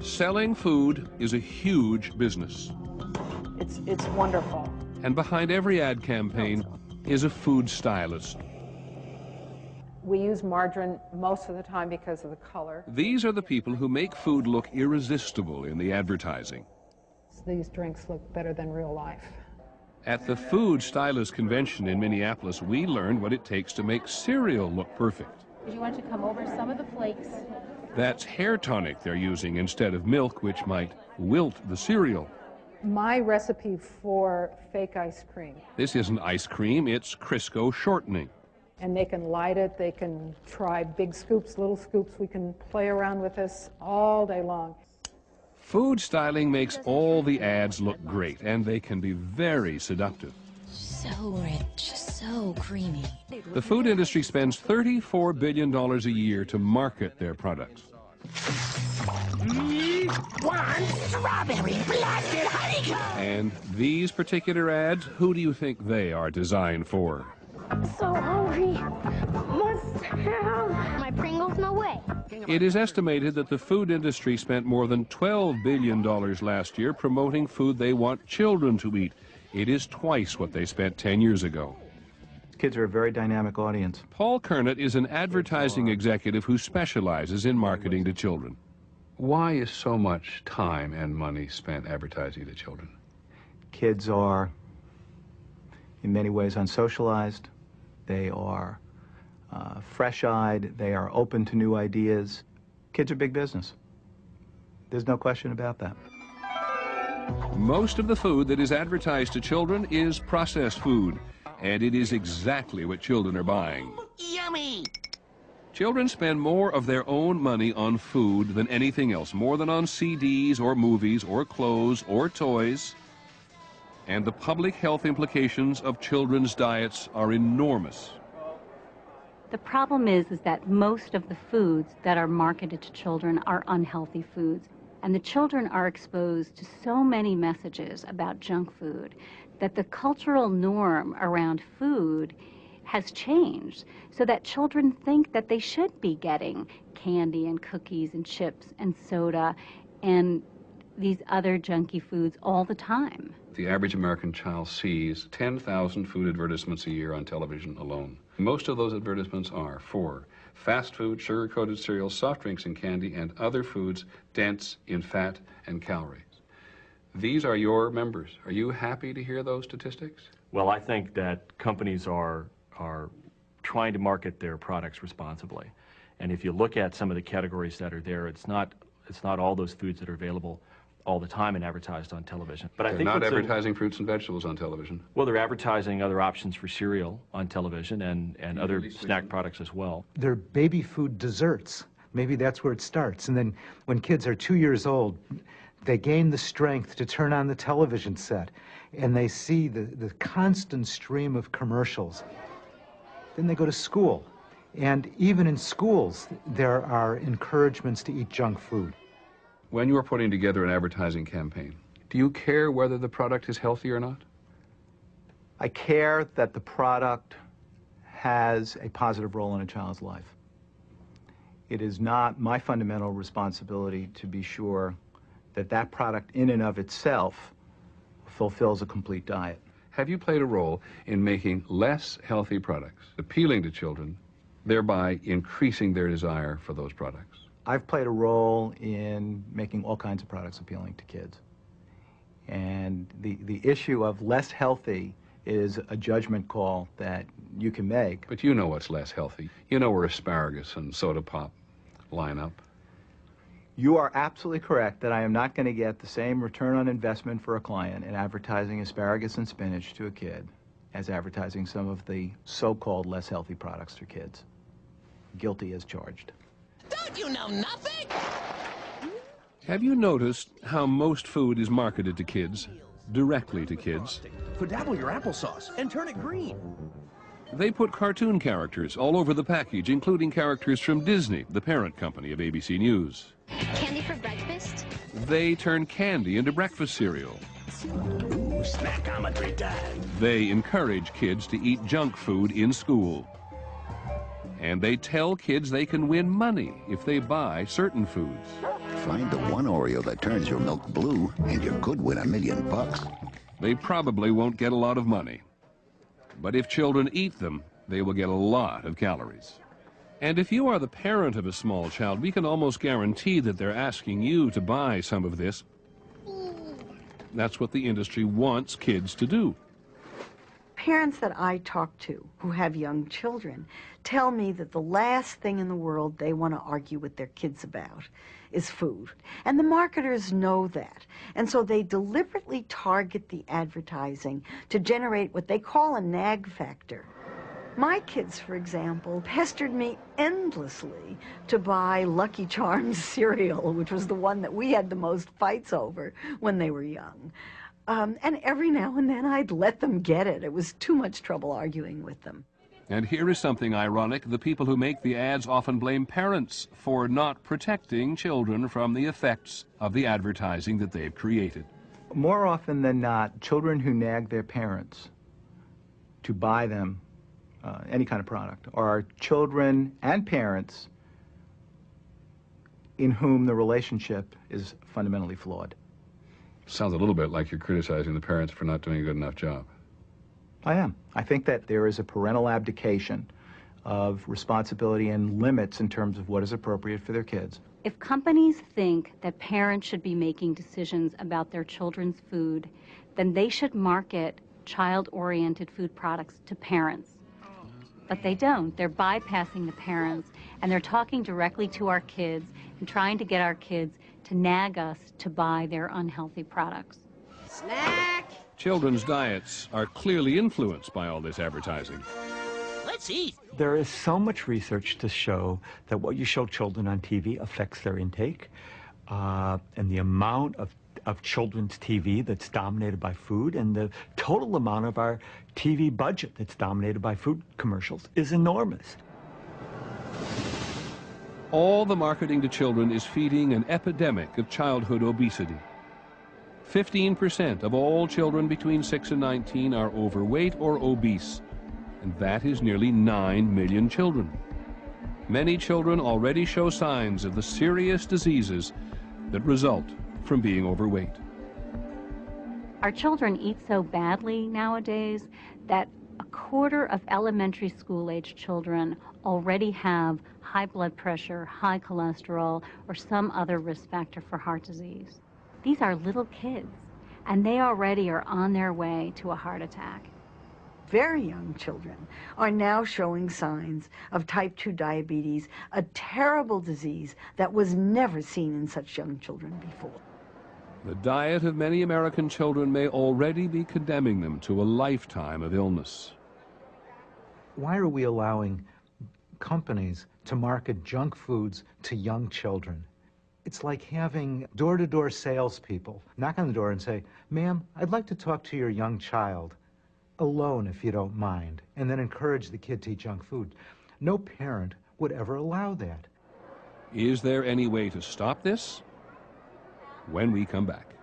Selling food is a huge business. It's wonderful. And behind every ad campaign is a food stylist. We use margarine most of the time because of the color. These are the people who make food look irresistible in the advertising. These drinks look better than real life. At the Food Stylist Convention in Minneapolis, we learned what it takes to make cereal look perfect. You want to come over some of the flakes. That's hair tonic they're using instead of milk, which might wilt the cereal. My recipe for fake ice cream. This isn't ice cream, it's Crisco shortening. And they can light it, they can try big scoops, little scoops. We can play around with this all day long. Food styling makes all the ads look great, and they can be very seductive. So rich, so creamy. The food industry spends $34 billion a year to market their products. One strawberry blasted honeycomb. And these particular ads, who do you think they are designed for? I'm so hungry. Must have my Pringles, no way. It is estimated that the food industry spent more than $12 billion last year promoting food they want children to eat. It is twice what they spent 10 years ago. Kids are a very dynamic audience. Paul Kernett is an advertising executive who specializes in marketing to children. Why is so much time and money spent advertising to children? Kids are, in many ways, unsocialized. They are fresh-eyed. They are open to new ideas. Kids are big business. There's no question about that. Most of the food that is advertised to children is processed food, and it is exactly what children are buying. Yummy! Children spend more of their own money on food than anything else, more than on CDs or movies or clothes or toys. And the public health implications of children's diets are enormous. The problem is that most of the foods that are marketed to children are unhealthy foods. And the children are exposed to so many messages about junk food that the cultural norm around food has changed so that children think that they should be getting candy and cookies and chips and soda and these other junky foods all the time. The average American child sees 10,000 food advertisements a year on television alone. Most of those advertisements are for fast food, sugar-coated cereals, soft drinks and candy, and other foods dense in fat and calories. These are your members. Are you happy to hear those statistics? Well, I think that companies are trying to market their products responsibly. And if you look at some of the categories that are there, it's not all those foods that are available all the time and advertised on television. But they're not advertising fruits and vegetables on television. Well, they're advertising other options for cereal on television and other snack products as well. They're baby food desserts. Maybe that's where it starts. And then when kids are 2 years old, they gain the strength to turn on the television set and they see the constant stream of commercials. Then they go to school. And even in schools, there are encouragements to eat junk food. When you are putting together an advertising campaign, do you care whether the product is healthy or not? I care that the product has a positive role in a child's life. It is not my fundamental responsibility to be sure that that product in and of itself fulfills a complete diet. Have you played a role in making less healthy products appealing to children, thereby increasing their desire for those products? I've played a role in making all kinds of products appealing to kids. And the issue of less healthy is a judgment call that you can make. But you know what's less healthy. You know where asparagus and soda pop line up. You are absolutely correct that I am not going to get the same return on investment for a client in advertising asparagus and spinach to a kid as advertising some of the so-called less healthy products to kids. Guilty as charged. Don't you know nothing? Have you noticed how most food is marketed to kids, directly to kids? Dabble your applesauce and turn it green. They put cartoon characters all over the package, including characters from Disney, the parent company of ABC News. Candy for breakfast? They turn candy into breakfast cereal. Ooh, snackometry time. They encourage kids to eat junk food in school. And they tell kids they can win money if they buy certain foods. Find the one Oreo that turns your milk blue, and you could win $1 million. They probably won't get a lot of money. But if children eat them, they will get a lot of calories. And if you are the parent of a small child, we can almost guarantee that they're asking you to buy some of this. That's what the industry wants kids to do. Parents that I talk to who have young children tell me that the last thing in the world they want to argue with their kids about is food. And the marketers know that. And so they deliberately target the advertising to generate what they call a nag factor. My kids, for example, pestered me endlessly to buy Lucky Charms cereal, which was the one that we had the most fights over when they were young. And every now and then I'd let them get it. It was too much trouble arguing with them. And here is something ironic. The people who make the ads often blame parents for not protecting children from the effects of the advertising that they've created. More often than not, children who nag their parents to buy them any kind of product are children and parents in whom the relationship is fundamentally flawed. Sounds a little bit like you're criticizing the parents for not doing a good enough job. I am. I think that there is a parental abdication of responsibility and limits in terms of what is appropriate for their kids. If companies think that parents should be making decisions about their children's food, then they should market child-oriented food products to parents. But they don't. They're bypassing the parents, and they're talking directly to our kids and trying to get our kids to nag us to buy their unhealthy products. Snack! Children's diets are clearly influenced by all this advertising. Let's eat. There is so much research to show that what you show children on TV affects their intake, and the amount of children's TV that's dominated by food, and the total amount of our TV budget that's dominated by food commercials is enormous. All the marketing to children is feeding an epidemic of childhood obesity. 15% of all children between 6 and 19 are overweight or obese, and that is nearly 9 million children. Many children already show signs of the serious diseases that result from being overweight. Our children eat so badly nowadays that a quarter of elementary school-age children already have high blood pressure, high cholesterol, or some other risk factor for heart disease. These are little kids, and they already are on their way to a heart attack. Very young children are now showing signs of type 2 diabetes, a terrible disease that was never seen in such young children before. The diet of many American children may already be condemning them to a lifetime of illness. Why are we allowing companies to market junk foods to young children? It's like having door-to-door salespeople knock on the door and say, "Ma'am, I'd like to talk to your young child alone if you don't mind," and then encourage the kid to eat junk food. No parent would ever allow that. Is there any way to stop this? When we come back.